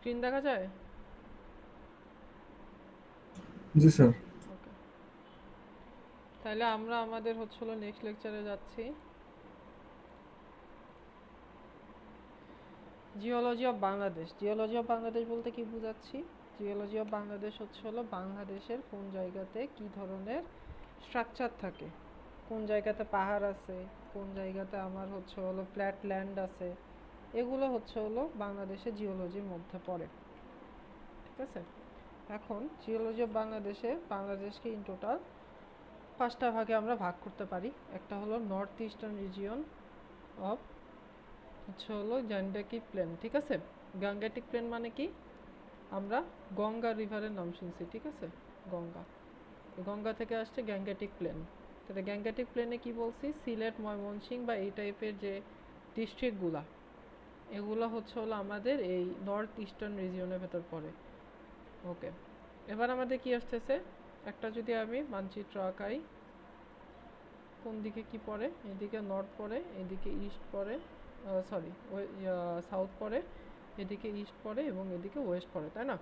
Screen দেখা যায়? জি sir. ওকে, তাহলে আমরা আমাদের হলো নেক্সট লেকচারে যাচ্ছি। Geology of Bangladesh. Geology of Bangladesh বলতে কি বোঝাচ্ছি? জিওলজি অফ বাংলাদেশ হলো বাংলাদেশের কোন জায়গাতে কি ধরনের স্ট্রাকচার থাকে, কোন জায়গাতে পাহাড় আছে, কোন জায়গাতে আমার হলো ফ্ল্যাট ল্যান্ড আছে, এগুলো হলো বাংলাদেশের জিওলজির মধ্যে পড়ে। ঠিক আছে? এখন জিওলজি অফ বাংলাদেশকে ইন টোটাল 5টা ভাগে আমরা ভাগ করতে পারি। একটা হলো নর্থ ইস্টার্ন রিজিয়ন অফ হলো গ্যাংগেটিক প্লেন। ঠিক আছে? গ্যাংগেটিক প্লেন মানে কি? আমরা গঙ্গা রিভারের নাম শুনছি। ঠিক আছে? গঙ্গা, গঙ্গা থেকে আসছে গ্যাংগেটিক প্লেন। তাহলে গ্যাংগেটিক প্লেনে কি বলছি? সিলেট, ময়মনসিংহ বা এই টাইপের যে ডিস্ট্রিক্টগুলা, এগুলো হলো আমাদের এই নর্থ ইস্টার্ন রিজিয়নের ভেতর পড়ে। ওকে, এবার আমাদের কি আসতেছে, একটা যদি আমি মানচিত্র আঁকাই, কোন দিকে কি পড়ে? এদিকে নর্থ পড়ে, এদিকে ইস্ট পড়ে, সরি সাউথ পড়ে, এদিকে ইস্ট পড়ে এবং এদিকে ওয়েস্ট পড়ে, তাই না?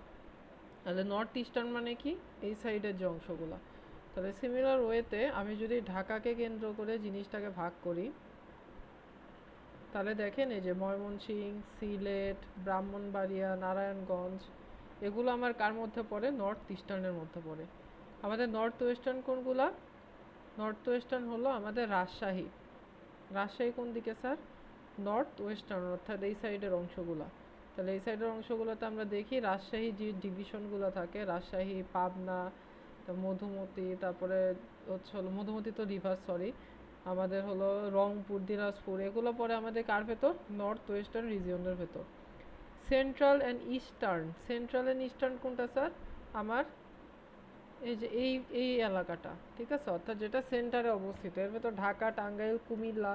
তাহলে নর্থ ইস্টার্ন মানে কি? এই সাইডের যে অংশগুলো। তাহলে সিমিলার ওয়েতে আমি যদি ঢাকাকে কেন্দ্র করে জিনিসটাকে ভাগ করি, তাহলে দেখেন এই যে ময়মনসিংহ, সিলেট, ব্রাহ্মণবাড়িয়া, নারায়ণগঞ্জ, এগুলো আমার কার মধ্যে পড়ে? নর্থ ইস্টার্নের মধ্যে পড়ে। আমাদের নর্থ ওয়েস্টার্ন কোনগুলা? নর্থ ওয়েস্টার্ন হলো আমাদের রাজশাহী। রাজশাহী কোন দিকে স্যার? নর্থ ওয়েস্টার্ন, অর্থাৎ এই সাইডের অংশগুলা। তাহলে এই সাইডের অংশগুলোতে আমরা দেখি রাজশাহী যে ডিভিশনগুলো থাকে, রাজশাহী, পাবনা, মধুমতি, তারপরে হলো মধুমতি তো রিভার, সরি, আমাদের হলো রংপুর, দিনাজপুর, এগুলো পরে আমাদের কার ভেতর? নর্থ ওয়েস্টার্ন রিজিয়নের ভেতর। Central and eastern, central and eastern কোনটা স্যার? আমার এই যে এই এলাকাটা। ঠিক আছে? অর্থাৎ যেটা সেন্টারে অবস্থিত, এর ভেতর ঢাকা, টাঙ্গাইল, কুমিল্লা,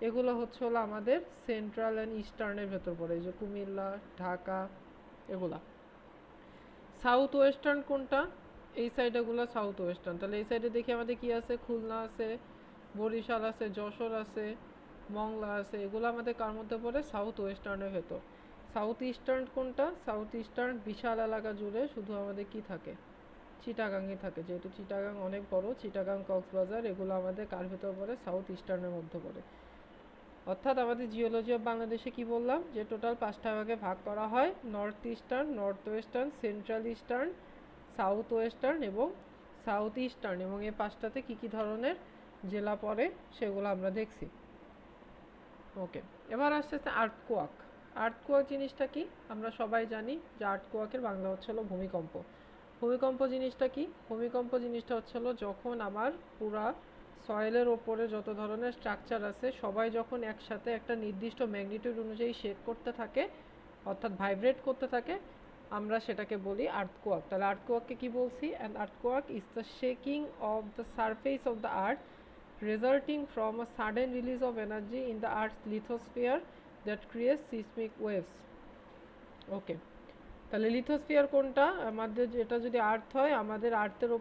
এগুলো হলো আমাদের সেন্ট্রাল অ্যান্ড ইস্টার্নের ভেতর পড়ে। এই যে কুমিল্লা, ঢাকা, এগুলা। সাউথ ওয়েস্টার্ন কোনটা? এই সাইডেগুলো সাউথ ওয়েস্টার্ন। তাহলে এই সাইডে দেখি আমাদের কি আছে? খুলনা আছে, বরিশাল আছে, যশোর আছে, মংলা আছে, এগুলো আমাদের কার মধ্যে পড়ে? সাউথ ওয়েস্টার্নের ভেতর। সাউথ ইস্টার্ন কোনটা? সাউথ ইস্টার্ন বিশাল এলাকা জুড়ে শুধু আমাদের কি থাকে? চিটাগাংয়ে থাকে, যেহেতু চিটাগাং অনেক বড়, চিটাগাং, কক্সবাজার, এগুলো আমাদের কার ভেতর পড়ে? সাউথ ইস্টার্নের মধ্যে পড়ে। অর্থাৎ আমাদের জিওলজি অফ বাংলাদেশে কি বললাম, যে টোটাল 5টা ভাগে ভাগ করা হয়: north eastern, north western, central eastern, south western এবং সাউথ ইস্টার্ন। এবং এই 5টাতে কী কী ধরনের জেলা পড়ে সেগুলো আমরা দেখছি। ওকে, এবার আসছে আর্থকোয়াক। আর্থকোয়াক জিনিসটা কি? আমরা সবাই জানি যে আর্থকোয়াকের বাংলা হলো ভূমিকম্প। ভূমিকম্প জিনিসটা কি? ভূমিকম্প জিনিসটা হলো যখন আমার পুরা সয়েলের ওপরে যত ধরনের স্ট্রাকচার আছে সবাই যখন একসাথে একটা নির্দিষ্ট ম্যাগনিটিউড অনুযায়ী শেক করতে থাকে, অর্থাৎ ভাইব্রেট করতে থাকে, আমরা সেটাকে বলি আর্থকোয়াক। তাহলে আর্থকোয়াককে কি বলছি? And earthquake is the shaking of the surface of the earth resulting from a sudden release of energy in the Earth's lithosphere that creates seismic waves. ওকে, তাহলে লিথোস্ফিয়ার কোনটা? আমাদের যেটা যদি আর্থ হয়, আমাদের আর্থের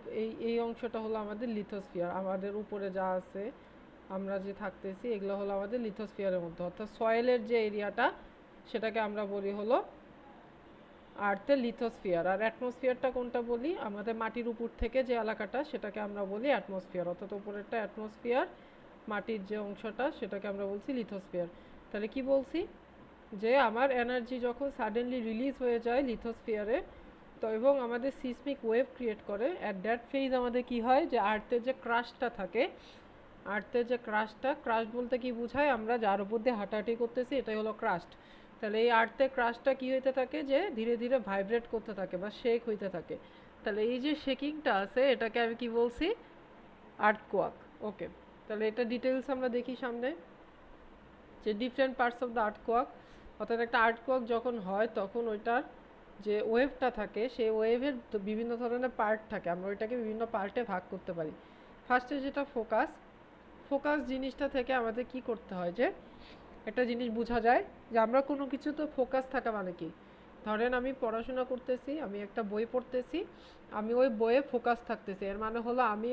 এই অংশটা হলো আমাদের লিথোস্ফিয়ার। আমাদের উপরে যা আছে, আমরা যে থাকতেছি, এগুলো হলো আমাদের লিথোস্ফিয়ারের মধ্যে, অর্থাৎ সয়েলের যে এরিয়াটা, সেটাকে আমরা বলি হলো আর্থের লিথোস্ফিয়ার। আর অ্যাটমসফিয়ারটা কোনটা বলি? আমাদের মাটির উপর থেকে যে এলাকাটা, সেটাকে আমরা বলি অ্যাটমসফিয়ার, অর্থাৎ উপরেরটা অ্যাটমসফিয়ার, মাটির যে অংশটা সেটাকে আমরা বলছি লিথোস্ফিয়ার। তাহলে কি বলছি? যে আমার এনার্জি যখন সাডেনলি রিলিজ হয়ে যায় লিথোস্ফিয়ারে, তো এবং আমাদের সিসমিক ওয়েভ ক্রিয়েট করে, অ্যাট দ্যাট ফেজ আমাদের কি হয়? যে আর্থের যে ক্রাশটা থাকে, আর্থের যে ক্রাশটা, ক্রাশ বলতে কি বোঝায়? আমরা যার উপর দিয়ে হাঁটাহাঁটি করতেছি, এটাই হলো ক্রাস্ট। তাহলে এই আর্থের ক্রাশটা কি হইতে থাকে? যে ধীরে ধীরে ভাইব্রেট করতে থাকে বা শেক হইতে থাকে। তাহলে এই যে শেকিংটা আছে, এটাকে আমি কি বলছি? আর্থকোয়াক। ওকে, তাহলে এটা ডিটেলস আমরা দেখি সামনে, যে different parts of the earthquake. অর্থাৎ একটা আর্থকোয়াক যখন হয় তখন ওইটার যে ওয়েভটা থাকে, সেই ওয়েভের বিভিন্ন ধরনের পার্ট থাকে, আমরা ওইটাকে বিভিন্ন পার্টে ভাগ করতে পারি। ফার্স্টে যেটা ফোকাস, ফোকাস জিনিসটা থেকে আমাদের কি করতে হয়? যে একটা জিনিস বোঝা যায় যে আমরা কোনো কিছু তো ফোকাস থাকা মানে কি? ধরেন আমি পড়াশোনা করতেছি, আমি একটা বই পড়তেছি, আমি ওই বইয়ে ফোকাস থাকতেছি, এর মানে হলো আমি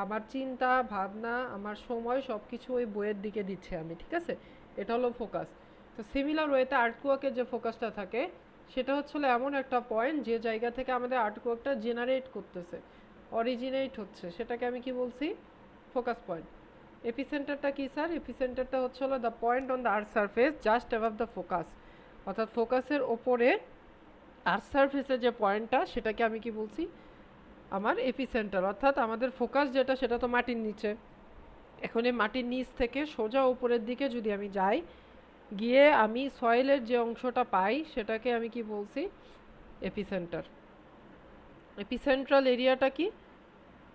আমার চিন্তা ভাবনা, আমার সময়, সব কিছু ওই বইয়ের দিকে দিচ্ছে আমি। ঠিক আছে? এটা হলো ফোকাস। তো সিমিলার ওয়েতে আর্টওয়ার্কের যে ফোকাসটা থাকে, সেটা হচ্ছিল এমন একটা পয়েন্ট যে জায়গা থেকে আমাদের আর্টওয়ার্কটা জেনারেট করতেছে, অরিজিনেট হচ্ছে, সেটাকে আমি কি বলছি? Focus point. এপিসেন্টারটা কি স্যার? এপিসেন্টারটা হচ্ছে হলো the point on the earth surface just above the focus, অর্থাৎ ফোকাসের ওপরে আর্থ সারফেসের যে পয়েন্টটা সেটাকে আমি কি বলছি? আমার এপিসেন্টার। অর্থাৎ আমাদের ফোকাস যেটা সেটা তো মাটির নিচে, এখন এই মাটির নিচ থেকে সোজা উপরের দিকে যদি আমি যাই, গিয়ে আমি সয়েলের যে অংশটা পাই সেটাকে আমি কি বলছি? এপিসেন্টার। এপিসেন্ট্রাল এরিয়াটা কি?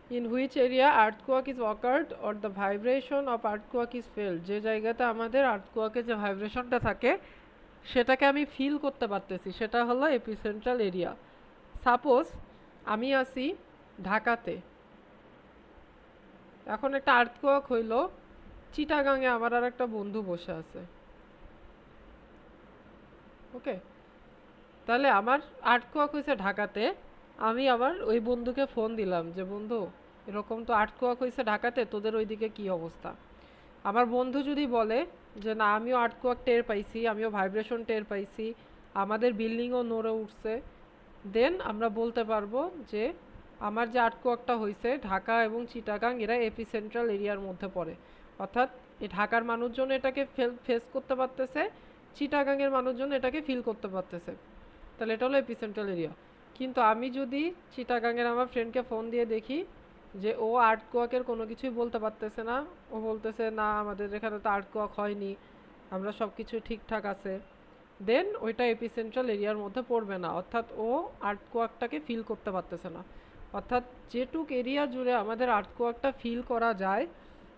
In which area earthquake is occurred or the vibration of earthquake is felt, যে জায়গাতে আমাদের আর্থকোয়াকের যে ভাইব্রেশনটা থাকে সেটাকে আমি ফিল করতে পারতেছি, সেটা হলো এপিসেন্ট্রাল এরিয়া। সাপোজ আমি আছি ঢাকাতে, এখন একটা আর্থকোয়াক হইলো চিটাগাংয়ে, আমার আর একটা বন্ধু বসে আছে, ওকে? তাহলে আমার আর্টকোয়াক হয়েছে ঢাকাতে, আমি আবার ওই বন্ধুকে ফোন দিলাম যে বন্ধু এরকম তো আর্টকোয়াক হয়েছে ঢাকাতে, তোদের ওইদিকে কি অবস্থা? আমার বন্ধু যদি বলে যে না আমিও আর্টকোয়াক টের পাইছি, আমিও ভাইব্রেশন টের পাইছি, আমাদের বিল্ডিংও নড়ে উঠছে, দেন আমরা বলতে পারবো যে আমার যে আর্টকোয়াকটা হয়েছে ঢাকা এবং চিটাগাং এরা এপিসেন্ট্রাল এরিয়ার মধ্যে পড়ে, অর্থাৎ এই ঢাকার মানুষজন এটাকে ফেস করতে পারতেছে, চিটাগাংয়ের মানুষজন এটাকে ফিল করতে পারতেছে, তাহলে এটা হলো এপিসেন্ট্রাল এরিয়া। কিন্তু আমি যদি চিটাগাংয়ের আমার ফ্রেন্ডকে ফোন দিয়ে দেখি যে ও আর্টকোয়াকের কোনো কিছুই বলতে পারতেছে না, ও বলতেছে না আমাদের এখানে তো আর্টকোয়াক হয়নি, আমরা সব কিছু ঠিকঠাক আছে, দেন ওইটা এপিসেন্ট্রাল এরিয়ার মধ্যে পড়বে না, অর্থাৎ ও আর্থকোয়াকটাকে ফিল করতে পারতেছে না। অর্থাৎ যেটুক এরিয়া জুড়ে আমাদের আর্থকোয়াকটা ফিল করা যায়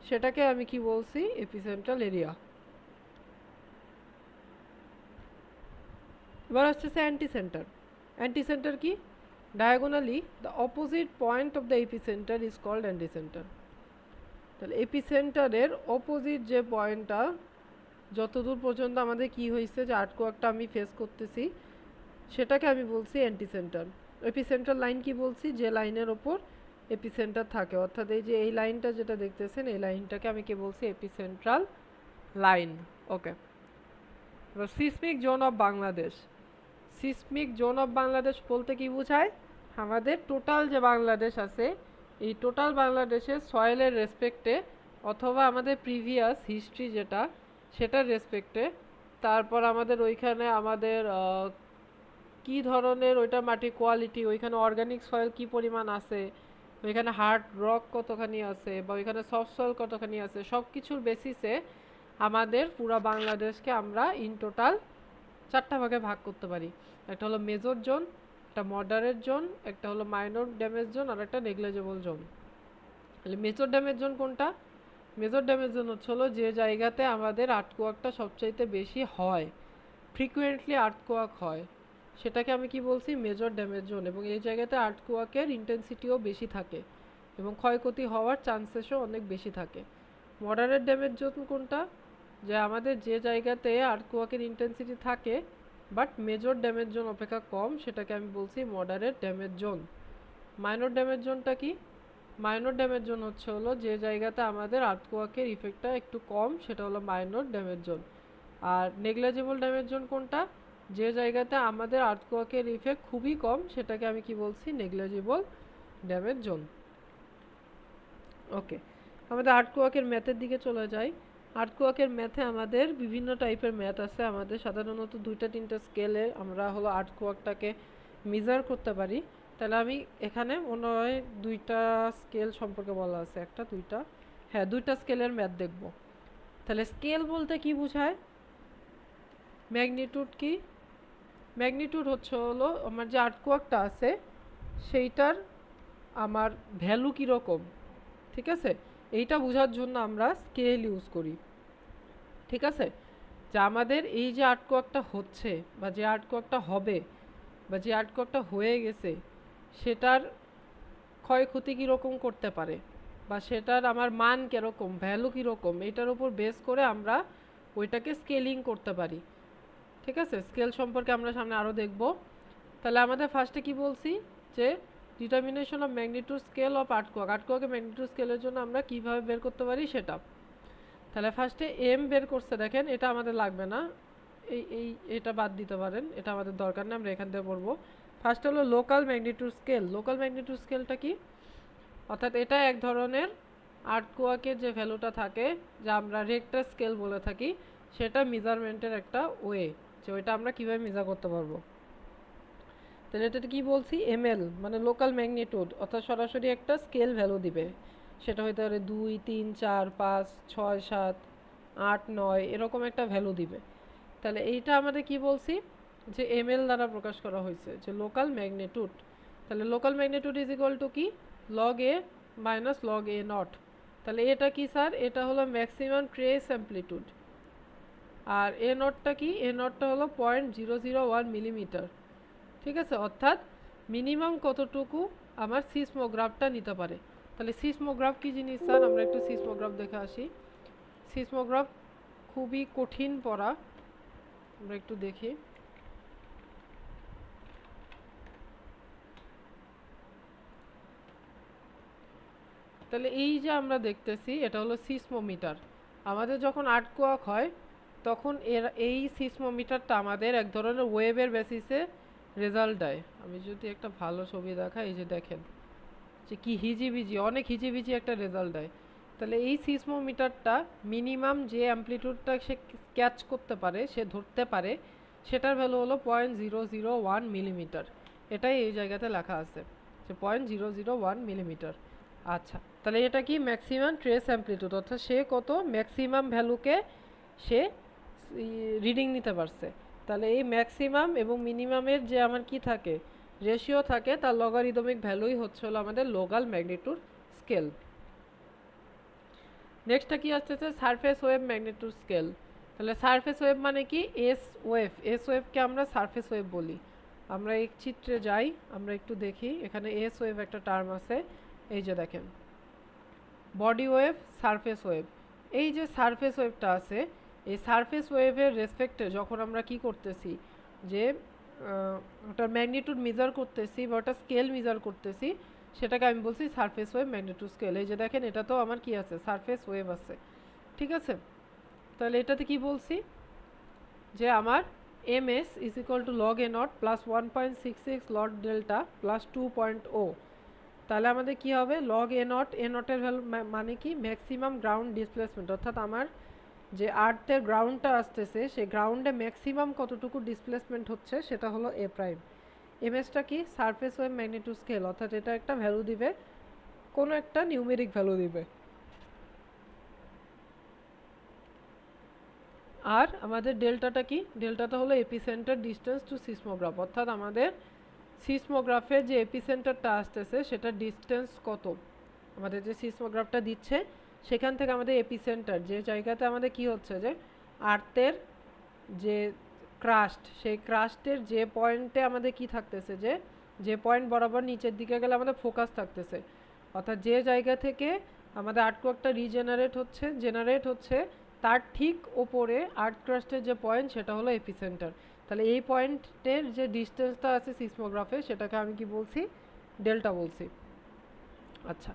সেটাকে আমি কি বলছি? Epicentral area. এবার হচ্ছে অ্যান্টি সেন্টার। অ্যান্টি সেন্টার কি? Diagonally the opposite point of the epicentre is called anti centre. তাহলে এপিসেন্টারের অপোজিট যে পয়েন্টটা, যতদূর পর্যন্ত আমাদের কি হয়েছে যে আর্টকোয়াকটা আমি ফেস করতেছি, সেটাকে আমি বলছি অ্যান্টি সেন্টার। এপিসেন্টার লাইন কি বলছি? যে লাইনের ওপর এপিসেন্টার থাকে, অর্থাৎ এই যে এই লাইনটা যেটা দেখতেছেন এই লাইনটাকে আমি কি বলছি? এপিসেন্ট্রাল লাইন, ওকে? এবার seismic zone of Bangladesh. Seismic zone of Bangladesh বলতে কি বোঝায়? আমাদের টোটাল যে বাংলাদেশ আছে এই টোটাল বাংলাদেশের সয়েলের রেসপেক্টে, অথবা আমাদের প্রিভিয়াস হিস্ট্রি যেটা সেটার রেসপেক্টে, তারপর আমাদের ওইখানে আমাদের কি ধরনের ওইটা মাটি কোয়ালিটি, ওইখানে অর্গানিক সয়েল কি পরিমাণ আছে, ওইখানে হার্ড রক কতখানি আছে, বা ওইখানে সফট সয়েল কতখানি আছে, সব কিছুর বেসিসে আমাদের পুরো বাংলাদেশকে আমরা ইন টোটাল 4টা ভাগে ভাগ করতে পারি। একটা হলো মেজর জোন, একটা মডারেট জোন, একটা হলো মাইনর ড্যামেজ জোন, আর একটা নেগলিজেবল জোন। তাহলে মেজর ড্যামেজ জোন কোনটা? মেজর ড্যামেজ জোন হচ্ছে হলো যে জায়গাতে আমাদের আর্থকোয়াকটা সবচাইতে বেশি হয়, ফ্রিকুয়েন্টলি আর্থকোয়াক হয়, সেটাকে আমি কি বলছি? Major damage zone. এবং এই জায়গাতে আর্থকোয়াকের ইন্টেন্সিটিও বেশি থাকে এবং ক্ষয়ক্ষতি হওয়ার চান্সেসও অনেক বেশি থাকে। মডারেট ড্যামেজ জোন কোনটা? যে আমাদের যে জায়গাতে আর্থকোয়াকের ইন্টেন্সিটি থাকে বাট মেজর ড্যামেজ জোন অপেক্ষা কম, সেটাকে আমি বলছি moderate damage zone. Minor damage জোনটা কি? মাইনর ড্যামেজ জোন হচ্ছে হলো যে জায়গাতে আমাদের আর্থকোয়াকের ইফেক্টটা একটু কম, সেটা হলো মাইনর ড্যামেজ জোন। আর নেগলিজেবল ড্যামেজ জোন কোনটা? যে জায়গাতে আমাদের আর্থকোয়াকের ইফেক্ট খুবই কম, সেটাকে আমি কি বলছি? নেগলিজেবল ড্যামেজ জোন, ওকে? আমাদের আর্থকোয়াকের ম্যাথের দিকে চলে যাই। আর্থকোয়াকের ম্যাথে আমাদের বিভিন্ন টাইপের ম্যাথ আছে। আমাদের সাধারণত 2-3টা স্কেলে আমরা হলো আর্থকোয়াকটাকে মেজার করতে পারি। তাহলে আমি এখানে মনে হয় 2টা স্কেল সম্পর্কে বলা আছে, একটা 2টা, হ্যাঁ 2টা স্কেলের ম্যাথ দেখব। তাহলে স্কেল বলতে কি বোঝায়? ম্যাগনিটিউড কি? ম্যাগনিটিউড হচ্ছে হলো আমার যে আর্থকোয়াকটা আছে সেইটার আমার ভ্যালু কীরকম, ঠিক আছে? এইটা বোঝার জন্য আমরা স্কেল ইউজ করি, ঠিক আছে? যে আমাদের এই যে আর্টকোয়াকটা হচ্ছে বা যে আর্টকোয়াকটা হবে বা যে আর্টকোয়াকটা হয়ে গেছে সেটার ক্ষয়ক্ষতি কীরকম করতে পারে বা সেটার আমার মান কীরকম, ভ্যালু কীরকম, এটার উপর বেস করে আমরা ওইটাকে স্কেলিং করতে পারি, ঠিক আছে? স্কেল সম্পর্কে আমরা সামনে আরও দেখব। তাহলে আমাদের ফার্স্টে কি বলছি যে determination of magnitude scale of earthquake. আর্টকোয়াকের ম্যাগনিটিউড স্কেলের জন্য আমরা কিভাবে বের করতে পারি সেটা। তাহলে ফার্স্টে এম বের করছে, দেখেন এটা আমাদের লাগবে না, এটা বাদ দিতে পারেন, এটা আমাদের দরকার না, আমরা এখান থেকে পড়বো। ফার্স্ট হলো local magnitude scale. Local magnitude স্কেলটা কি? অর্থাৎ এটা এক ধরনের আর্টকোয়াকের যে ভ্যালুটা থাকে, যা আমরা রেক্টার স্কেল বলে থাকি, সেটা মেজারমেন্টের একটা ওয়ে, যে ওইটা আমরা কীভাবে মেজার করতে পারবো। তাহলে এটা কি বলছি, এমএল মানে লোকাল ম্যাগনিটিউড, অর্থাৎ সরাসরি একটা স্কেল ভ্যালু দিবে। সেটা হইতে পারে 2, 3, 4, 5, 6, 7, 8, 9 এরকম একটা ভ্যালু দিবে। তাহলে এইটা আমাদের কি বলছি, যে এমএল দ্বারা প্রকাশ করা হয়েছে, যে লোকাল ম্যাগনিটিউড। তাহলে local magnitude is equal to কি, log A minus log A nought. তাহলে এটা কি স্যার, এটা হলো ম্যাক্সিমাম ট্রেস অ্যামপ্লিটিউড। আর এ নটটা কি, এ নটটা হলো 0.001 মিলিমিটার। ঠিক আছে, অর্থাৎ মিনিমাম কতটুকু আমার সিসমোগ্রাফটা নিতে পারে। তাহলে সিসমোগ্রাফ কি জিনিস স্যার, আমরা একটু সিসমোগ্রাফ দেখে আসি। সিসমোগ্রাফ খুবই কঠিন পড়া, আমরা একটু দেখি। তাহলে এই যে আমরা দেখতেছি, এটা হলো সিসমোমিটার। আমাদের যখন আর্টকোয়াক হয় তখন এই সিসমোমিটারটা আমাদের এক ধরনের ওয়েভের বেসিসে রেজাল্ট দেয়। আমি যদি একটা ভালো ছবি দেখাই, এই যে দেখেন যে কি হিজিবিজি, অনেক হিজিবিজি একটা রেজাল্ট দেয়। তাহলে এই সিসমোমিটারটা মিনিমাম যে অ্যামপ্লিটিউডটা সে ক্যাচ করতে পারে, সে ধরতে পারে, সেটার ভ্যালু হলো 0.001 মিলিমিটার। এটাই এই জায়গাতে লেখা আছে, যে 0.001 মিলিমিটার। আচ্ছা, তাহলে এটা কি ম্যাক্সিমাম ট্রেস অ্যামপ্লিটিউড, অর্থাৎ সে কত ম্যাক্সিমাম ভ্যালুকে সে রিডিং নিতে পারছে। তাহলে এই ম্যাক্সিমাম এবং মিনিমামের যে আমার কি থাকে, রেশিও থাকে, তার লগারিদমিক ভ্যালুই হচ্ছে হলো আমাদের লোকাল ম্যাগনিটিউড স্কেল। নেক্সটটা কি আসছে, সারফেস ওয়েভ ম্যাগনিটিউড স্কেল। তাহলে সারফেস ওয়েভ মানে কি, এস ওয়েভ, এস ওয়েভকে আমরা সারফেস ওয়েভ বলি। আমরা এই চিত্রে যাই, আমরা একটু দেখি, এখানে এস ওয়েভ একটা টার্ম আছে, এই যে দেখেন বডি ওয়েভ, সারফেস ওয়েভ। এই যে সারফেস ওয়েভটা আছে, এই সারফেস ওয়েভের রেসপেক্টে যখন আমরা কি করতেছি, যে ওটার ম্যাগনিটিউড মেজার করতেছি বা ওটা স্কেল মেজার করতেছি, সেটাকে আমি বলছি সারফেস ওয়েভ ম্যাগনিটিউড স্কেল। এই যে দেখেন, এটা তো আমার কি আছে, সারফেস ওয়েভ আছে। ঠিক আছে, তাহলে এটাতে কি বলছি, যে আমার ms is equal to log A nought plus 1.66 log delta plus 2.0। তাহলে আমাদের কি হবে, লগ এ নট, এ নটের ভ্যালু মানে কি ম্যাক্সিমাম গ্রাউন্ড ডিসপ্লেসমেন্ট, অর্থাৎ আমার যে আর্থের গ্রাউন্ডটা আসতেছে, সেই গ্রাউন্ডে ম্যাক্সিমাম কতটুকু ডিসপ্লেসমেন্ট হচ্ছে, সেটা হলো এ প্রাইম। এমএসটা কি, সারফেস ওয়েভ ম্যাগনিটিউড স্কেল, অর্থাৎ এটা একটা ভ্যালু দিবে, কোনো একটা নিউমেরিক ভ্যালু দিবে। আর আমাদের ডেল্টাটা কি, ডেল্টাটা হলো এপিসেন্টার ডিস্টেন্স টু সিসমোগ্রাফ, অর্থাৎ আমাদের সিসমোগ্রাফের যে এপিসেন্টারটা আসতেছে সেটার ডিস্টেন্স কত, আমাদের যে সিসমোগ্রাফটা দিচ্ছে সেখান থেকে আমাদের এপিসেন্টার যে জায়গাতে আমাদের কি হচ্ছে, যে আর্থের যে ক্রাস্ট, সেই ক্রাস্টের যে পয়েন্টে আমাদের কি থাকতেছে, যে পয়েন্ট বরাবর নিচের দিকে গেলে আমাদের ফোকাস থাকতেছে, অর্থাৎ যে জায়গা থেকে আমাদের আর্টকোয়াকটা জেনারেট হচ্ছে তার ঠিক ওপরে আর্থ ক্রাস্টের যে পয়েন্ট, সেটা হলো এপিসেন্টার। তাহলে এই পয়েন্টের যে ডিস্টেন্সটা আছে সিসমোগ্রাফে, সেটাকে আমি কি বলছি, ডেল্টা বলছি। আচ্ছা,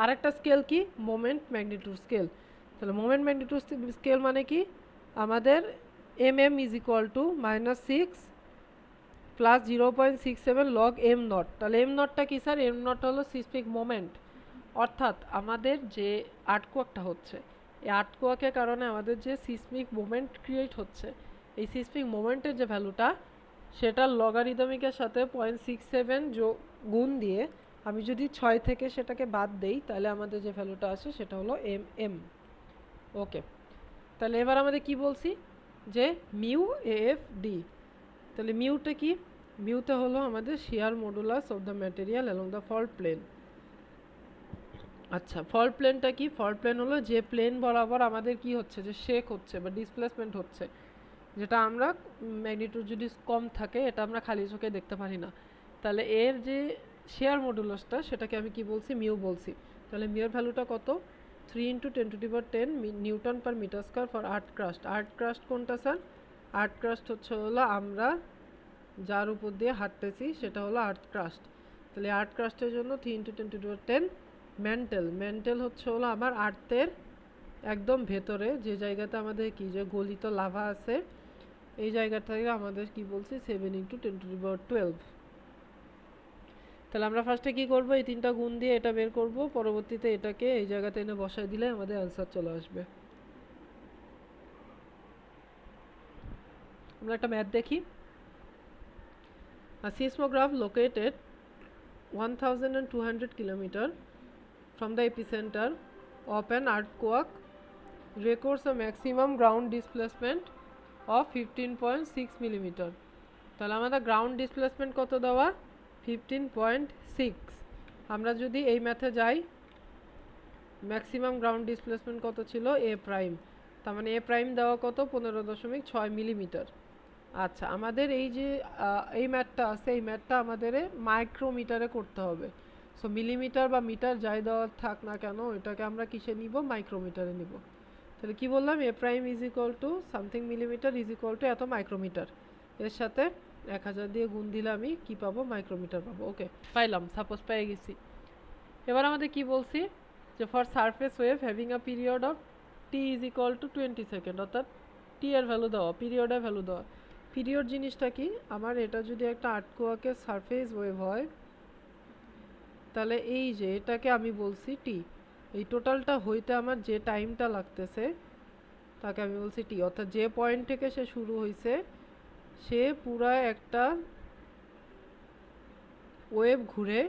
আরেকটা স্কেল কি, মোমেন্ট ম্যাগনিটিউড স্কেল। তাহলে মোমেন্ট ম্যাগনিটিউড স্কেল মানে কি, আমাদের mm is equal two -6 plus 0.67 log am not. তাহলে এম নটটা কি স্যার, এম নট হলো সিসমিক মোমেন্ট, অর্থাৎ আমাদের যে আর্টকোয়াকটা হচ্ছে, এই আর্টকোয়াকের কারণে আমাদের যে সিসমিক মোমেন্ট ক্রিয়েট হচ্ছে, এই সিসমিক মোমেন্টের যে ভ্যালুটা, সেটার লগারিদমিকের সাথে 0.67 গুণ দিয়ে আমি যদি 6 থেকে সেটাকে বাদ দেই, তাহলে আমাদের যে ভ্যালুটা আসে সেটা হলো mm। ওকে, তাহলে এবার আমাদের কি বলছি, যে মিউ এফ ডি। তাহলে মিউটা কি, মিউতে হলো আমাদের shear modulus of the material along the fault plane. আচ্ছা, ফল্ট প্লেনটা কি, ফল্ট প্লেন হলো যে প্লেন বরাবর আমাদের কি হচ্ছে, যে শেক হচ্ছে বা ডিসপ্লেসমেন্ট হচ্ছে, যেটা আমরা ম্যাগনিটিউড যদি কম থাকে এটা আমরা খালি চোখে দেখতে পারি না। তাহলে এর যে শেয়ার মডুলাসটা, সেটাকে আমি কি বলছি, মিউ বলছি। তাহলে মিউর ভ্যালুটা কত, 3 × 10⁻10 newton per metre square for earth crust. Earth crust কোনটা স্যার, আর্থ ক্রাস্ট হলো আমরা যার উপর দিয়ে হাঁটতেছি, সেটা হলো আর্থ ক্রাস্ট। তাহলে আর্থ ক্রাস্টের জন্য 3 × 10⁻10 মেন্টেল হলো আমার আর্থের একদম ভেতরে, যে জায়গাতে আমাদের কি, যে গলিত লাভা আছে, এই জায়গা থেকে আমাদের কি বলছি 7 × 10⁻12। তাহলে আমরা ফার্স্টে কি করব, এই তিনটা গুণ দিয়ে এটা বের করব, পরবর্তীতে এটাকে এই জায়গাতে এনে বসায় দিলে আমাদের অ্যান্সার চলে আসবে। আমরা একটা ম্যাথ দেখি। A seismograph located 1200 km from the epicenter of an earthquake records a maximum ground displacement of 15.6 mm. তাহলে আমাদের গ্রাউন্ড ডিসপ্লেসমেন্ট কত দেওয়া, 15.6। আমরা যদি এই ম্যাথে যাই, ম্যাক্সিমাম গ্রাউন্ড ডিসপ্লেসমেন্ট কত ছিল, এ প্রাইম, তার মানে এ প্রাইম দেওয়া কত, 15.6 মিলিমিটার। আচ্ছা, আমাদের এই যে এই ম্যাথটা আছে, এই ম্যাথটা আমাদের মাইক্রোমিটারে করতে হবে। সো মিলিমিটার বা মিটার যাই দেওয়া থাক না কেন, এটাকে আমরা কিসে নিব, মাইক্রোমিটারে নিব। তাহলে কি বললাম, A prime is equal to something millimetre is equal to এত মাইক্রোমিটার। এর সাথে 1000 দিয়ে গুণ দিলে আমি কি পাবো, মাইক্রোমিটার পাবো। ওকে, পাইলাম, সাপোজ পেয়ে গেছি। এবার আমাদের কি বলছি, যে for surface wave having a period of T is equal two 20 second, অর্থাৎ টি এর ভ্যালু দেওয়া, পিরিয়ডের ভ্যালু দেওয়া। পিরিয়ড জিনিসটা কি, আমার এটা যদি একটা আর্টকোয়াকের সারফেস ওয়েভ হয়, তাহলে এই যে এটাকে আমি বলছি টি, এই টোটালটা হইতে আমার যে টাইমটা লাগতেছে তাকে আমি বলছি টি। অর্থাৎ যে পয়েন্ট থেকে সে শুরু হয়েছে, সে পুরা একটা ওয়েভ ঘুরে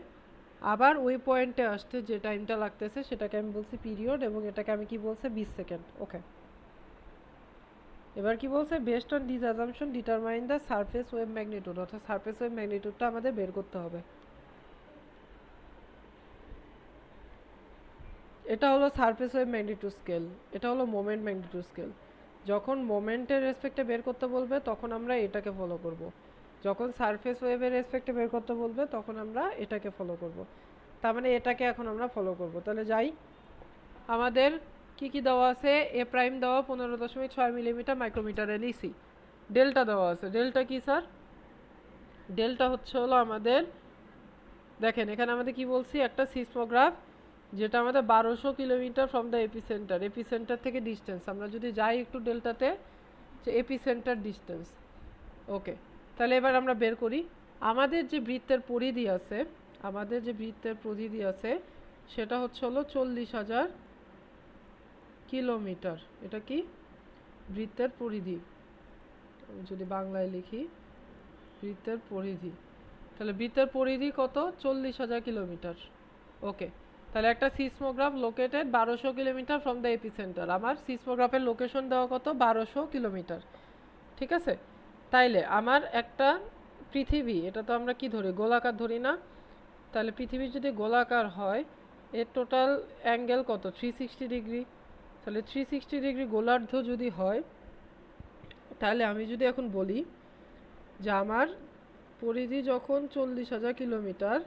আবার ওই পয়েন্টে আসতে যে টাইমটা লাগতেছে সেটাকে আমি বলছি পিরিয়ড, এবং এটাকে আমি কি বলছি, 20 সেকেন্ড। ওকে, এবার কি বলছে, based on this assumption determine the surface wave magnitude, অর্থাৎ সারফেস ওয়েভ ম্যাগনিটিউডটা আমাদের বের করতে হবে। এটা হলো সারফেস ওয়েভ ম্যাগনিটিউড স্কেল, এটা হলো মোমেন্ট ম্যাগনিটিউড স্কেল। যখন মোমেন্টের রেসপেক্টে বের করতে বলবে তখন আমরা এটাকে ফলো করব, যখন সারফেস ওয়েভের রেসপেক্টে বের করতে বলবে তখন আমরা এটাকে ফলো করব। তার মানে এটাকে এখন আমরা ফলো করব। তাহলে যাই, আমাদের কি কি দেওয়া আছে, এ প্রাইম দেওয়া 15.6 মিলিমিটার মাইক্রোমিটারে লিসি। ডেল্টা দেওয়া আছে, ডেল্টা কি স্যার, ডেল্টা হচ্ছে হলো আমাদের, দেখেন এখানে আমাদের কি বলছি, একটা সিসমোগ্রাফ যেটা আমাদের 1200 kilometre from the epicentre, epicentre থেকে ডিস্টেন্স আমরা যদি যাই একটু ডেল্টাতে, যে এপিসেন্টার ডিস্টেন্স। ওকে, তাহলে এবার আমরা বের করি আমাদের যে বৃত্তের পরিধি আছে, আমাদের যে বৃত্তের পরিধি আছে সেটা হচ্ছে হলো 40,000 কিলোমিটার। এটা কি বৃত্তের পরিধি, আমি যদি বাংলায় লিখি বৃত্তের পরিধি, তাহলে বৃত্তের পরিধি কত, 40,000 কিলোমিটার। ওকে, তাহলে একটা seismograph located 1200 kilometre from the epicentre, আমার সিসমোগ্রাফের লোকেশন দেওয়া কত, 1200 কিলোমিটার। ঠিক আছে, তাইলে আমার একটা পৃথিবী, এটা তো আমরা কি ধরি, গোলাকার ধরি না, তাহলে পৃথিবী যদি গোলাকার হয় এর টোটাল অ্যাঙ্গেল কত, 360 ডিগ্রি। তাহলে 360 ডিগ্রি গোলার্ধ যদি হয়, তাহলে আমি যদি এখন বলি যে আমার পরিধি যখন 40,000 কিলোমিটার,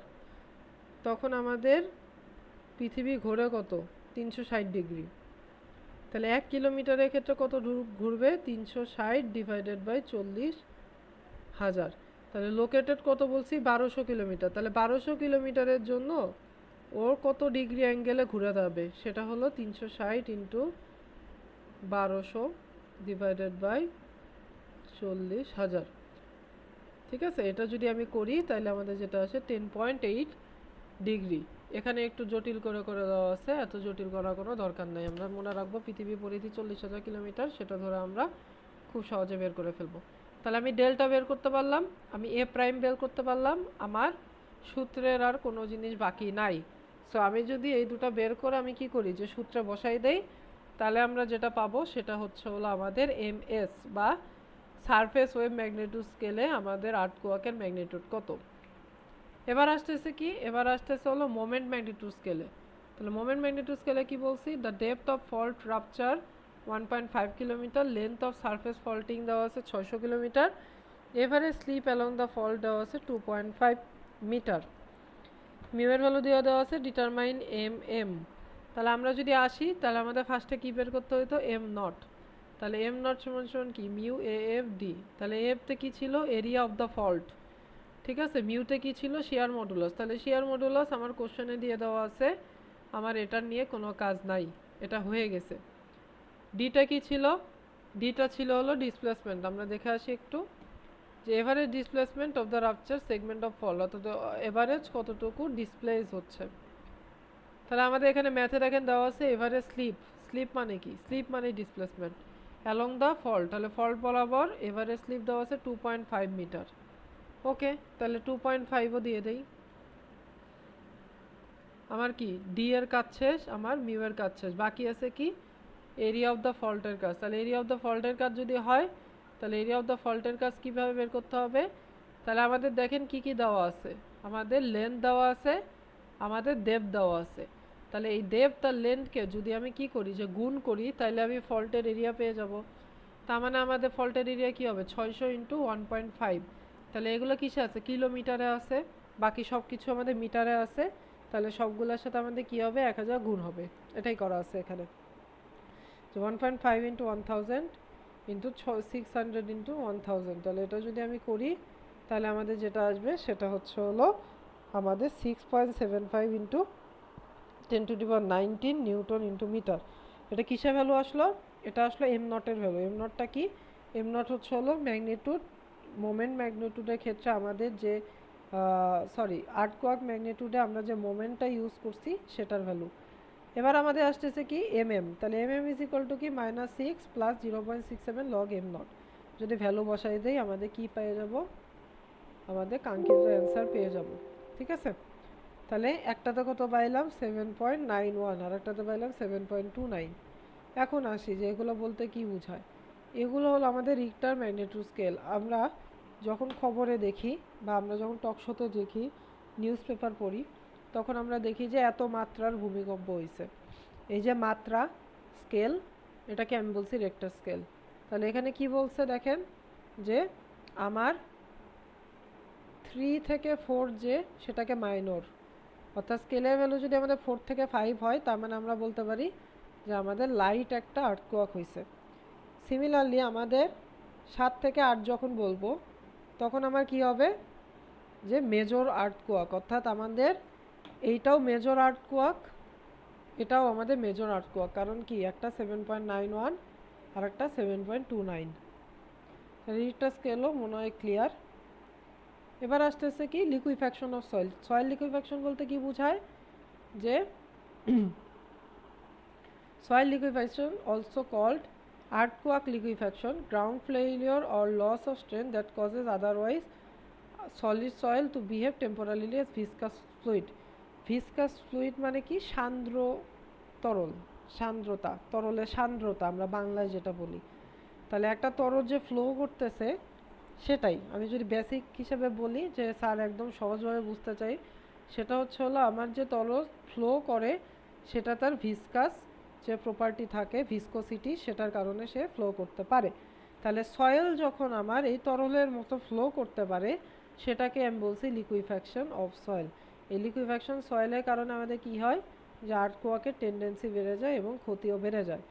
তখন আমাদের পৃথিবী ঘোরে কত, 360 ডিগ্রি। তাহলে 1 কিলোমিটারের ক্ষেত্রে কত ঘুরবে, 360 ডিভাইডেড বাই 40,000। তাহলে লোকেটেড কত বলছি, 1200 কিলোমিটার। তাহলে 1200 কিলোমিটারের জন্য ওর কত ডিগ্রি অ্যাঙ্গেলে ঘুরে যাবে, সেটা হলো 360 ইন্টু 1200 ডিভাইডেড বাই 40,000। ঠিক আছে, এটা যদি আমি করি তাহলে আমাদের যেটা আছে 10.8 ডিগ্রি। এখানে একটু জটিল করে করে দেওয়া আছে, এত জটিল করার কোনো দরকার নাই। আমরা মনে রাখবো পৃথিবী পরিধি 40,000 কিলোমিটার, সেটা ধরে আমরা খুব সহজে বের করে ফেলবো। তাহলে আমি ডেল্টা বের করতে পারলাম, আমি এ প্রাইম বের করতে পারলাম, আমার সূত্রের আর কোনো জিনিস বাকি নাই। সো আমি যদি এই দুটো বের করে আমি কি করি, যে সূত্রে বসাই দেই, তাহলে আমরা যেটা পাবো সেটা হচ্ছে হলো আমাদের এমএস বা সারফেস ওয়েভ ম্যাগনিটিউড স্কেলে আমাদের আর্থকোয়াকের ম্যাগনিটিউড কত। এবার আসতেছে কি, এবার আসতেছে হলো মোমেন্ট ম্যাগনিটিউড স্কেলে। তাহলে মোমেন্ট ম্যাগনিটিউড স্কেলে কি বলছি, the depth of fault rupture 1.5 kilometre, length of surface faulting দেওয়া আছে 600 kilometre, average slip along the fault দেওয়া আছে 2.5 মিটার, মিউয়ের ভ্যালু দেওয়া আছে ডিটারমাইন এম এম। তাহলে আমরা যদি আসি, তাহলে আমাদের ফার্স্টে কি বের করতে হতো, এম নট। তাহলে এম নট সমান সমান কি, মিউ এ এফ ডি। তাহলে এফতে কি ছিল, এরিয়া অফ দ্য ফল্ট। ঠিক আছে, মিউতে কি ছিল, শিয়ার মডুলাস। তাহলে শিয়ার মডুলাস আমার কোশ্চেনে দিয়ে দেওয়া আছে, আমার এটা নিয়ে কোনো কাজ নাই, এটা হয়ে গেছে। ডিটা কি ছিল, ডিটা ছিল হলো ডিসপ্লেসমেন্ট। আমরা দেখে আসি একটু যে average displacement of the rupture segment of fall, অর্থাৎ এভারেজ কতটুকু ডিসপ্লেস হচ্ছে। তাহলে আমাদের এখানে ম্যাথে দেখেন দেওয়া আছে এভারেজ স্লিপ। স্লিপ মানে কি? স্লিপ মানে ডিসপ্লেসমেন্ট অ্যালং দ্য ফল্ট। তাহলে ফল্ট বরাবর এভারেজ স্লিপ দেওয়া আছে 2.5 মিটার। ওকে, তাহলে 2.5ও দিয়ে দেই। আমার কি ডি এর কাজ শেষ, আমার মিউ এর কাজ শেষ, বাকি আছে কি এরিয়া অফ দ্য ফল্টের কাজ। তাহলে এরিয়া অফ দ্য ফল্টের কাজ যদি হয়, তাহলে এরিয়া অফ দ্য ফল্টের কাজ কীভাবে বের করতে হবে? তাহলে আমাদের দেখেন কি কি দেওয়া আছে। আমাদের লেন্থ দেওয়া আছে, আমাদের ডেপথ দেওয়া আছে। তাহলে এই ডেপথ আর লেন্থকে যদি আমি কি করি যে গুণ করি, তাহলে আমি ফল্টের এরিয়া পেয়ে যাব। তার মানে আমাদের ফল্টের এরিয়া কি হবে? 600 ইন্টু 1.5। তাহলে এগুলো কিসে আছে? কিলোমিটারে আছে। বাকি সব কিছু আমাদের মিটারে আছে। তাহলে সবগুলোর সাথে আমাদের কি হবে? 1000 গুণ হবে। এটাই করা আছে এখানে। তো 1.5 ইন্টু 1000 ইন্টু 600 ইন্টু 1000। তাহলে এটা যদি আমি করি, তাহলে আমাদের যেটা আসবে সেটা হচ্ছে হলো আমাদের 6.75 ইন্টু 10⁻19 নিউটন ইন্টু মিটার। এটা কিসের ভ্যালু আসলো? এটা আসলো এম নটের ভ্যালু। এম নটটা কি? এম নট হচ্ছে হলো ম্যাগনিটিউড, মোমেন্ট ম্যাগনিটিউডের ক্ষেত্রে আমাদের যে আর্থকোয়াক ম্যাগনিটিউডে আমরা যে মোমেন্টটা ইউজ করছি সেটার ভ্যালু। এবার আমাদের আসতেছে কি এমএম। তাহলে এমএম ইজ ইকুয়াল টু কি -6 প্লাস 0.67 লগ এম নট। যদি ভ্যালু বসাই দেই আমাদের কি পেয়ে যাব? আমাদের কাঙ্ক্ষিত অ্যান্সার পেয়ে যাব। ঠিক আছে, তাহলে একটাতে কত পাইলাম? 7.91, আর একটাতে পাইলাম 7.29। এখন আসি যে এগুলো বলতে কি বোঝায়। এগুলো হলো আমাদের রিক্টার ম্যাগনিটিউড স্কেল। আমরা যখন খবরে দেখি বা আমরা যখন টক শোতে দেখি, নিউজ পেপার পড়ি, তখন আমরা দেখি যে এত মাত্রার ভূমিকম্প হয়েছে। এই যে মাত্রা স্কেল, এটাকে আমি বলছি রেক্টার স্কেল। তাহলে এখানে কি বলছে দেখেন যে আমার 3 থেকে 4 যে সেটাকে মাইনর, অর্থাৎ স্কেলের ভ্যালু যদি আমাদের 4 থেকে 5 হয়, তার মানে আমরা বলতে পারি যে আমাদের লাইট একটা আর্থকোয়াক হয়েছে। সিমিলারলি আমাদের 7 থেকে 8 যখন বলবো, তখন আমার কি হবে? যে মেজর আর্থকোয়াক, অর্থাৎ আমাদের এইটাও মেজর আর্থকোয়াক, এটাও আমাদের মেজর আর্থকোয়াক। কারণ কি একটা 7.91 আর একটা 7.29। রিক্টার স্কেলও মনে হয় ক্লিয়ার। এবার আসতেছে কি liquefaction of soil. Soil liquefaction বলতে কি বোঝায়? যে soil liquefaction, also called earthquake liquefaction, ground failure or loss of strength that causes otherwise solid soil to behave temporarily as viscous fluid. Viscous fluid মানে কি? সান্দ্র তরল, সান্দ্রতা, তরলের সান্দ্রতা আমরা বাংলায় যেটা বলি। তাহলে একটা তরল যে ফ্লো করতেছে সেটাই আমি যদি বেসিক হিসেবে বলি, যে স্যার একদম সহজভাবে বুঝতে চাই, সেটা হচ্ছে হলো আমার যে তরল ফ্লো করে সেটা তার ভিসকাস যে প্রপার্টি থাকে, ভিসকোসিটি, সেটার কারণে সে ফ্লো করতে পারে। তাহলে সয়েল যখন আমার এই তরলের মতো ফ্লো করতে পারে, সেটাকে আমি বলছি লিকুইফ্যাকশন অফ সয়েল। এই লিকুইফ্যাকশন সয়েলের কারণে আমাদের কি হয়? যে আর্থকোয়াকের টেন্ডেন্সি বেড়ে যায় এবং ক্ষতিও বেড়ে যায়।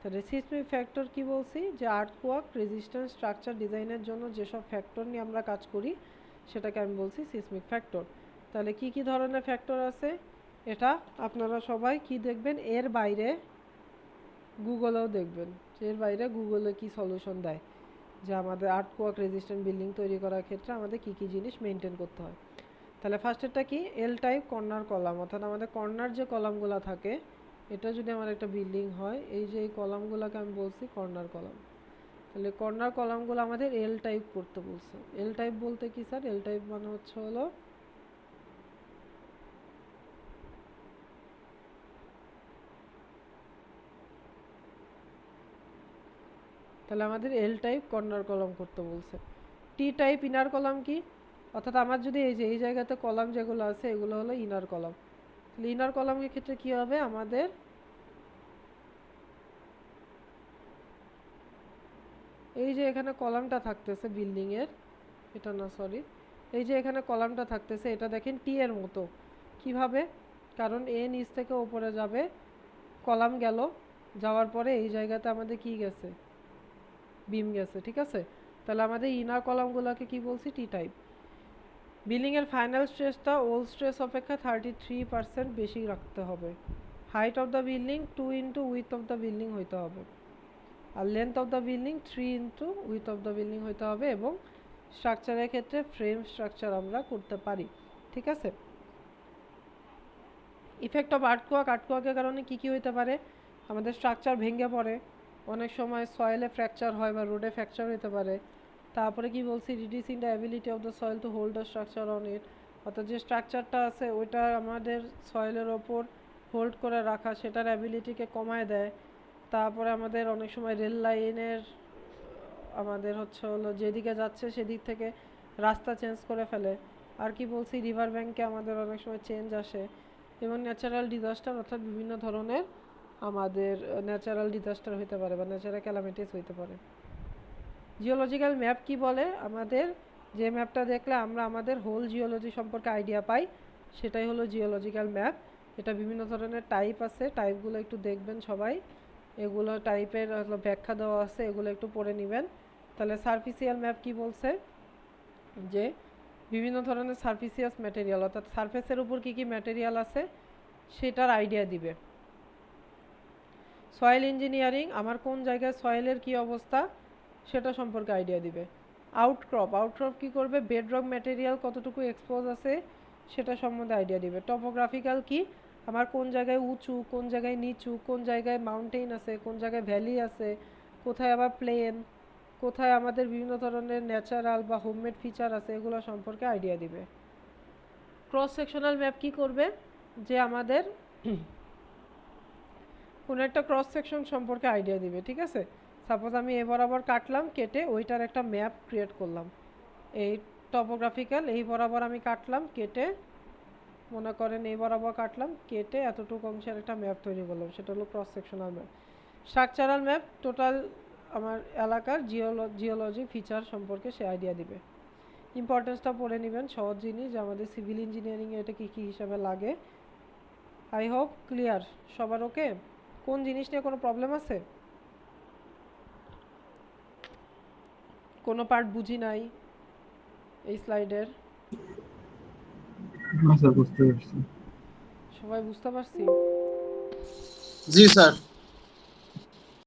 তাহলে সিসমিক ফ্যাক্টর কি বলছি? যে আর্থকোয়াক রেজিস্ট্যান্স স্ট্রাকচার ডিজাইনের জন্য যেসব ফ্যাক্টর নিয়ে আমরা কাজ করি সেটাকে আমি বলছি সিসমিক ফ্যাক্টর। তাহলে কি কি ধরনের ফ্যাক্টর আছে? এটা আপনারা সবাই কি দেখবেন, এর বাইরে গুগলেও দেখবেন, এর বাইরে গুগলে কি সলিউশন দেয় যে আমাদের আর্থকোয়াক রেজিস্ট্যান্ট বিল্ডিং তৈরি করার ক্ষেত্রে আমাদের কি কি জিনিস মেনটেন করতে হয়। তাহলে ফার্স্টেরটা কি? এল টাইপ কর্নার কলাম, অর্থাৎ আমাদের কর্নার যে কলামগুলো থাকে, এটা যদি আমার একটা বিল্ডিং হয়, এই যে এই কলামগুলোকে আমি বলছি কর্নার কলাম। তাহলে কর্নার কলামগুলো আমাদের এল টাইপ করতে বলছে। এল টাইপ বলতে কি স্যার? এল টাইপ মানে হচ্ছে হলো তাহলে আমাদের এল টাইপ কর্নার কলাম করতে বলছে। টি টাইপ ইনার কলাম কি? অর্থাৎ আমার যদি এই যে এই জায়গাতে কলাম যেগুলো আছে এগুলো হলো ইনার কলাম। তাহলে ইনার কলামের ক্ষেত্রে কি হবে? আমাদের এই যে এখানে কলামটা থাকতেছে বিল্ডিং এর, এটা না সরি, এই যে এখানে কলামটা থাকতেছে, এটা দেখেন টি এর মতো। কিভাবে? কারণ এ নিচ থেকে উপরে যাবে, কলাম গেল, যাওয়ার পরে এই জায়গাতে আমাদের কি গেছে? বিম গেছে। ঠিক আছে, তাহলে আমাদের ইনার কলামগুলোকে কি বলছি? T type. বিল্ডিং এর ফাইনাল স্ট্রেসটা ওল্ড স্ট্রেস অপেক্ষা 33% বেশি রাখতে হবে। Height of the building 2 into width of the building হইতে হবে। আর length of the building 3 into width of the building হইতে হবে, এবং স্ট্রাকচারের ক্ষেত্রে ফ্রেম স্ট্রাকচার আমরা করতে পারি। ঠিক আছে। ইফেক্ট অফ আর্থকোয়াক, আর্থকোয়াকের কারণে কী কী হইতে পারে? আমাদের স্ট্রাকচার ভেঙে পড়ে, অনেক সময় সয়েলে ফ্র্যাকচার হয় বা রোডে ফ্র্যাকচার হতে পারে। তারপরে কি বলছি, reducing the ability of the soil to hold the structure on it, অর্থাৎ যে স্ট্রাকচারটা আছে ওইটা আমাদের সয়েলের ওপর হোল্ড করে রাখা, সেটার অ্যাবিলিটিকে কমায় দেয়। তারপরে আমাদের অনেক সময় রেল লাইনের আমাদের হলো যেদিকে যাচ্ছে সেদিক থেকে রাস্তা চেঞ্জ করে ফেলে। আর কি বলছি, রিভার ব্যাঙ্কে আমাদের অনেক সময় চেঞ্জ আসে। এবং ন্যাচারাল ডিজাস্টার, অর্থাৎ বিভিন্ন ধরনের আমাদের ন্যাচারাল ডিজাস্টার হইতে পারে বা ন্যাচারাল ক্যালামিটিস হইতে পারে। জিওলজিক্যাল ম্যাপ কি বলে? আমাদের যে ম্যাপটা দেখলে আমরা আমাদের হোল জিওলজি সম্পর্কে আইডিয়া পাই, সেটাই হলো জিওলজিক্যাল ম্যাপ। এটা বিভিন্ন ধরনের টাইপ আছে, টাইপগুলো একটু দেখবেন সবাই, এগুলো টাইপের ব্যাখ্যা দেওয়া আছে, এগুলো একটু পড়ে নেবেন। তাহলে সারফেসিয়াল ম্যাপ কি বলছে, যে বিভিন্ন ধরনের সারফেসিয়াস ম্যাটেরিয়াল, অর্থাৎ সারফেসের উপর কী কী ম্যাটেরিয়াল আছে সেটার আইডিয়া দিবে। সয়েল ইঞ্জিনিয়ারিং, আমার কোন জায়গায় সয়েলের কি অবস্থা সেটা সম্পর্কে আইডিয়া দিবে। আউটক্রপ, আউটক্রপ কী করবে, বেডরক ম্যাটেরিয়াল কতটুকু এক্সপোজ আছে সেটা সম্বন্ধে আইডিয়া দিবে। টপোগ্রাফিক্যাল কি, আমার কোন জায়গায় উঁচু, কোন জায়গায় নিচু, কোন জায়গায় মাউন্টেন আছে, কোন জায়গায় ভ্যালি আছে, কোথায় আবার প্লেন, কোথায় আমাদের বিভিন্ন ধরনের ন্যাচারাল বা হোমমেড ফিচার আছে, এগুলো সম্পর্কে আইডিয়া দিবে। ক্রস সেকশনাল ম্যাপ কি করবে, যে আমাদের কোনো একটা ক্রস সেকশন সম্পর্কে আইডিয়া দিবে। ঠিক আছে, সাপোজ আমি এ বরাবর কাটলাম, কেটে ওইটার একটা ম্যাপ ক্রিয়েট করলাম। এই টপোগ্রাফিক্যাল, এই বরাবর আমি কাটলাম, কেটে মনে করেন এই বরাবর কাটলাম, কেটে এতটুকু অংশের একটা ম্যাপ তৈরি করলাম, সেটা হলো cross sectional map. Structural map, total আমার এলাকার জিওলজি ফিচার সম্পর্কে সে আইডিয়া দিবে। ইম্পর্টেন্সটা পড়ে নেবেন, সহজ জিনিস, যে আমাদের সিভিল ইঞ্জিনিয়ারিংয়ে এটা কী কী হিসাবে লাগে। আই হোপ ক্লিয়ার সবার। ওকে, কোন জিনিস নিয়ে কোনো প্রবলেম আছে? কোনো পার্ট বুঝি নাই এই স্লাইডের? স্যার বুঝতে পারছি। সবাই বুঝতে পারছি? জি স্যার।